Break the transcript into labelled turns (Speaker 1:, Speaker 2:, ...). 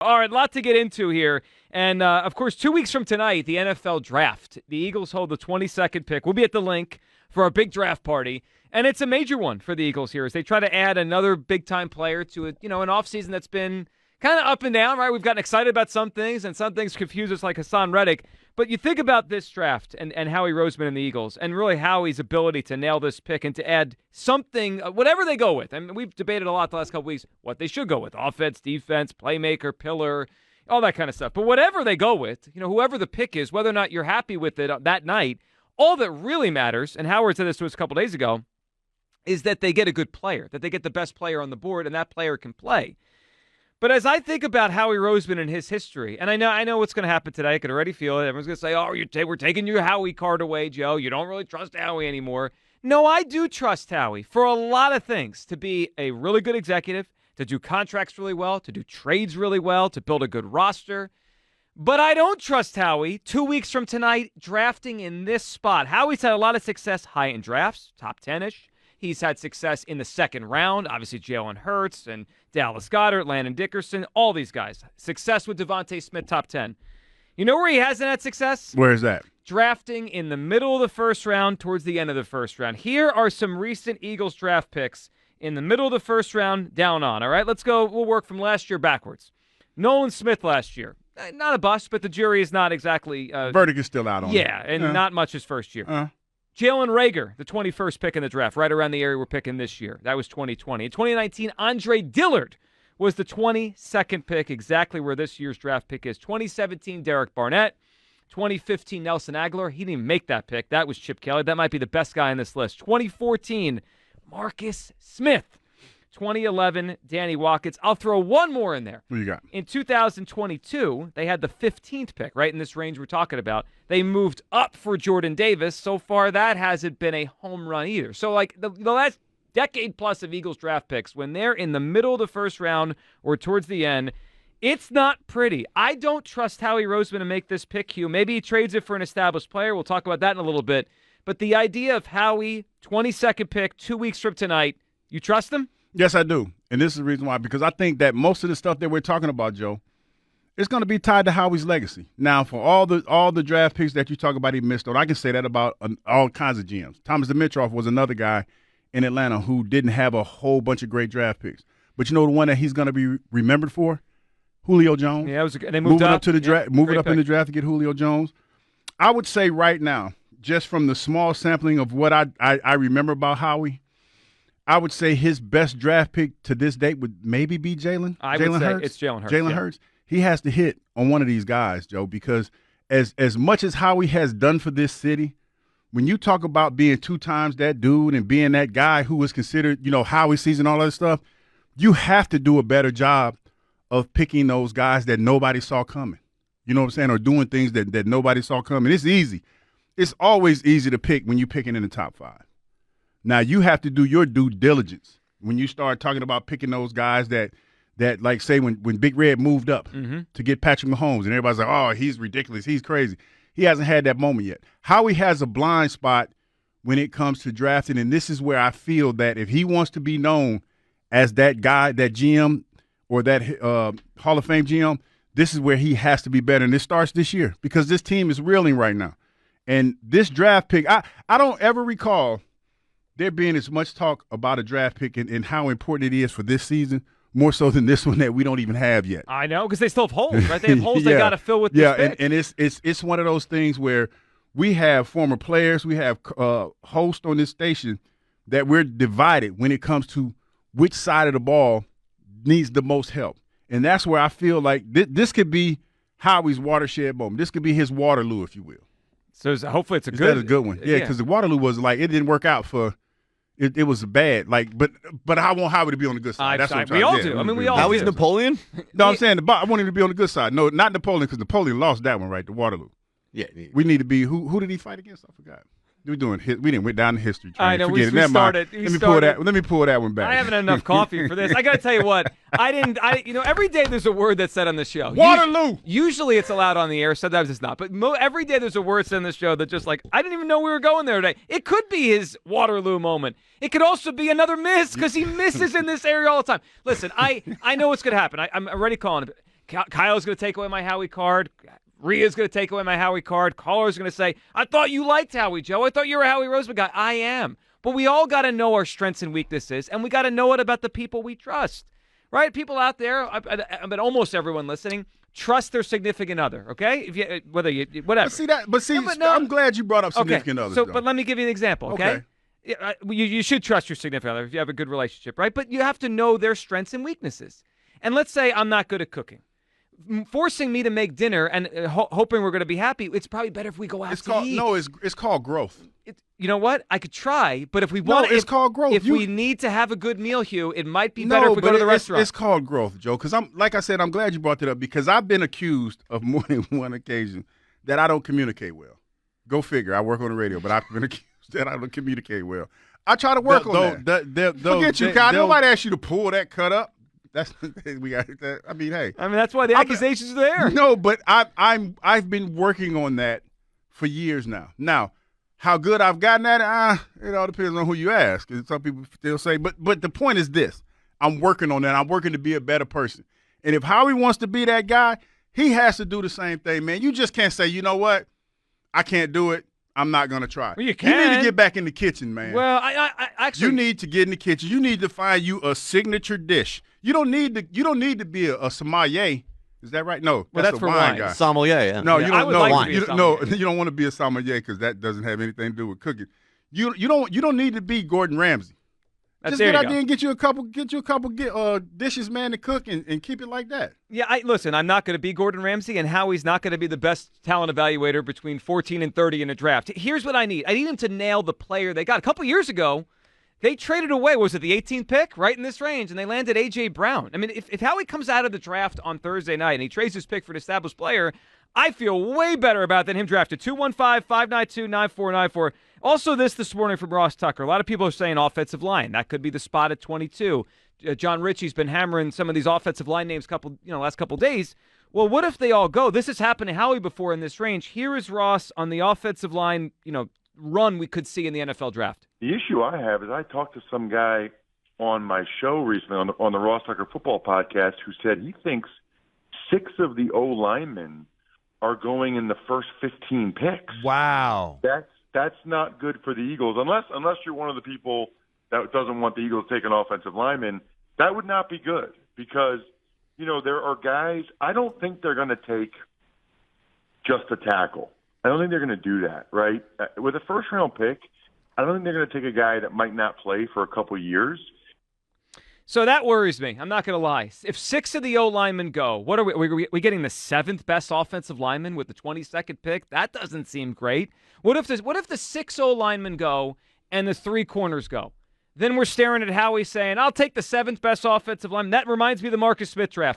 Speaker 1: All right, a lot to get into here. And, of course, 2 weeks from tonight, the NFL draft. The Eagles hold the 22nd pick. We'll be at the link for our big draft party. And it's a major one for the Eagles here as they try to add another big-time player to an offseason that's been kind of up and down, right? We've gotten excited about some things, and some things confuse us like Hassan Reddick. But you think about this draft and Howie Roseman and the Eagles, and really Howie's ability to nail this pick and to add something, whatever they go with. I mean, we've debated a lot the last couple weeks what they should go with: offense, defense, playmaker, pillar, all that kind of stuff. But whatever they go with, whoever the pick is, whether or not you're happy with it that night, all that really matters, and Howard said this to us a couple days ago, is that they get a good player, that they get the best player on the board, and that player can play. But as I think about Howie Roseman and his history, and I know what's going to happen today. I can already feel it. Everyone's going to say, "Oh, we're taking your Howie card away, Joe. You don't really trust Howie anymore." No, I do trust Howie for a lot of things. To be a really good executive, to do contracts really well, to do trades really well, to build a good roster. But I don't trust Howie 2 weeks from tonight drafting in this spot. Howie's had a lot of success high in drafts, top 10-ish. He's had success in the second round. Obviously, Jalen Hurts and Dallas Goedert, Landon Dickerson, all these guys. Success with Devontae Smith, top 10. You know where he hasn't had success?
Speaker 2: Where is that?
Speaker 1: Drafting in the middle of the first round towards the end of the first round. Here are some recent Eagles draft picks in the middle of the first round down on. All right, let's go. We'll work from last year backwards. Nolan Smith last year. Not a bust, but the jury is not exactly.
Speaker 2: Verdict is still out on it.
Speaker 1: Yeah, and not much his first year. Jalen Reagor, the 21st pick in the draft, right around the area we're picking this year. That was 2020. In 2019, Andre Dillard was the 22nd pick, exactly where this year's draft pick is. 2017, Derek Barnett. 2015, Nelson Aguilar. He didn't even make that pick. That was Chip Kelly. That might be the best guy on this list. 2014, Marcus Smith. 2011, Danny Watkins. I'll throw one more in there.
Speaker 2: What you got?
Speaker 1: In 2022, they had the 15th pick, right in this range we're talking about. They moved up for Jordan Davis. So far, that hasn't been a home run either. So, like, the last decade plus of Eagles draft picks, when they're in the middle of the first round or towards the end, it's not pretty. I don't trust Howie Roseman to make this pick, Hugh. Maybe he trades it for an established player. We'll talk about that in a little bit. But the idea of Howie, 22nd pick, 2 weeks from tonight, you trust him?
Speaker 2: Yes, I do. And this is the reason why, because I think that most of the stuff that we're talking about, Joe, it's going to be tied to Howie's legacy. Now, for all the draft picks that you talk about he missed on, I can say that about all kinds of GMs. Thomas Dimitroff was another guy in Atlanta who didn't have a whole bunch of great draft picks. But you know the one that he's going to be remembered for? Julio Jones.
Speaker 1: Yeah, they moved up
Speaker 2: to the draft, moving up
Speaker 1: pick
Speaker 2: in the draft to get Julio Jones. I would say right now, just from the small sampling of what I remember about Howie, I would say his best draft pick to this date would maybe be Jalen.
Speaker 1: I would say
Speaker 2: Hurts.
Speaker 1: it's Jalen Hurts.
Speaker 2: Jalen Hurts. He has to hit on one of these guys, Joe, because as much as Howie has done for this city, when you talk about being 2 times that dude and being that guy who was considered, Howie season, all that stuff, you have to do a better job of picking those guys that nobody saw coming. You know what I'm saying? Or doing things that nobody saw coming. It's easy. It's always easy to pick when you're picking in the top 5. Now, you have to do your due diligence when you start talking about picking those guys that like, say, when Big Red moved up to get Patrick Mahomes, and everybody's like, oh, he's ridiculous, he's crazy. He hasn't had that moment yet. Howie has a blind spot when it comes to drafting, and this is where I feel that if he wants to be known as that guy, that GM, or that Hall of Fame GM, this is where he has to be better, and it starts this year because this team is reeling right now. And this draft pick, I don't ever recall there being as much talk about a draft pick and how important it is for this season, more so than this one that we don't even have yet.
Speaker 1: I know, because they still have holes, right? They have holes they got to fill with this pick.
Speaker 2: and it's one of those things where we have former players, we have hosts on this station that we're divided when it comes to which side of the ball needs the most help. And that's where I feel like this could be Howie's watershed moment. This could be his Waterloo, if you will.
Speaker 1: So hopefully it's a
Speaker 2: good one. Yeah, because the Waterloo was like, it didn't work out for – it was bad. Like, but I want Howie to be on the good side. That's what I'm trying
Speaker 1: we all
Speaker 2: to
Speaker 1: do. I mean, we all do.
Speaker 3: Howie's Napoleon?
Speaker 2: No, I'm saying I want him to be on the good side. No, not Napoleon, because Napoleon lost that one, right, the Waterloo.
Speaker 3: Yeah.
Speaker 2: We need to be – who did he fight against? I forgot. We didn't went down the history train.
Speaker 1: I know, we
Speaker 2: Let
Speaker 1: started.
Speaker 2: Let me pull that one back.
Speaker 1: I haven't had enough coffee for this. I got to tell you what. Every day there's a word that's said on the show.
Speaker 2: Waterloo.
Speaker 1: Usually it's allowed on the air. Sometimes it's not. But every day there's a word said on the show that just like, I didn't even know we were going there today. It could be his Waterloo moment. It could also be another miss because he misses in this area all the time. Listen, I know what's going to happen. I'm already calling it. Kyle's going to take away my Howie card. Rhea's going to take away my Howie card. Caller's going to say, I thought you liked Howie, Joe. I thought you were a Howie Roseman guy. I am. But we all got to know our strengths and weaknesses, and we got to know it about the people we trust, right? People out there, I mean, almost everyone listening, trust their significant other, okay? If you, whatever.
Speaker 2: I'm glad you brought up significant others.
Speaker 1: So, but let me give you an example, okay? You should trust your significant other if you have a good relationship, right? But you have to know their strengths and weaknesses. And let's say I'm not good at cooking. Forcing me to make dinner and hoping we're going to be happy, it's probably better if we go out to eat.
Speaker 2: No, it's called growth.
Speaker 1: You know what? I could try, but if we want,
Speaker 2: it's called growth.
Speaker 1: If we need to have a good meal, Hugh, it might be better if we go to the restaurant.
Speaker 2: It's called growth, Joe. Because like I said, I'm glad you brought that up because I've been accused of more than one occasion that I don't communicate well. Go figure. I work on the radio, but I've been accused that I don't communicate well. I try to work on that. Forget you, Kyle. Nobody asked you to pull that cut up. We got that. I mean, hey.
Speaker 1: I mean, that's why the accusations are there.
Speaker 2: No, but I've been working on that for years now. Now, how good I've gotten at it, it all depends on who you ask. Some people still say, but the point is this: I'm working on that. I'm working to be a better person. And if Howie wants to be that guy, he has to do the same thing, man. You just can't say, you know what, I can't do it. I'm not going to try.
Speaker 1: Well, you can.
Speaker 2: You need to get back in the kitchen, man.
Speaker 1: Well, I actually.
Speaker 2: You need to get in the kitchen. You need to find you a signature dish. You don't need to be a sommelier. Is that right? No,
Speaker 1: that's
Speaker 2: a
Speaker 1: for
Speaker 2: wine
Speaker 1: wine
Speaker 2: guy.
Speaker 3: Sommelier, yeah.
Speaker 2: No, you don't know.
Speaker 1: Like
Speaker 2: you don't want to be a sommelier because that doesn't have anything to do with cooking. You don't need to be Gordon Ramsay. Just get out there and get you a couple dishes, man, to cook and keep it like that.
Speaker 1: Yeah, listen, I'm not going to be Gordon Ramsay, and Howie's not going to be the best talent evaluator between 14 and 30 in a draft. Here's what I need. I need him to nail the player they got. A couple years ago, they traded away, was it the 18th pick? Right in this range, and they landed A.J. Brown. I mean, if Howie comes out of the draft on Thursday night and he trades his pick for an established player, I feel way better about than him drafted. 215-592-9494. Also this morning from Ross Tucker. A lot of people are saying offensive line. That could be the spot at 22. John Ritchie's been hammering some of these offensive line names last couple days. Well, what if they all go? This has happened to Howie before in this range. Here is Ross on the offensive line, run we could see in the NFL draft.
Speaker 4: The issue I have is I talked to some guy on my show recently on the Ross Tucker Football Podcast who said he thinks 6 of the O-linemen are going in the first 15 picks.
Speaker 3: Wow.
Speaker 4: That's not good for the Eagles. Unless you're one of the people that doesn't want the Eagles to take an offensive lineman, that would not be good because, there are guys, I don't think they're going to take just a tackle. I don't think they're going to do that, right? With a first-round pick, I don't think they're going to take a guy that might not play for a couple years.
Speaker 1: So that worries me. I'm not going to lie. If 6 of the O-linemen go, what are we getting the 7th best offensive lineman with the 22nd pick? That doesn't seem great. What if the 6 O-linemen go and the 3 corners go? Then we're staring at Howie saying, I'll take the 7th best offensive lineman. That reminds me of the Marcus Smith draft.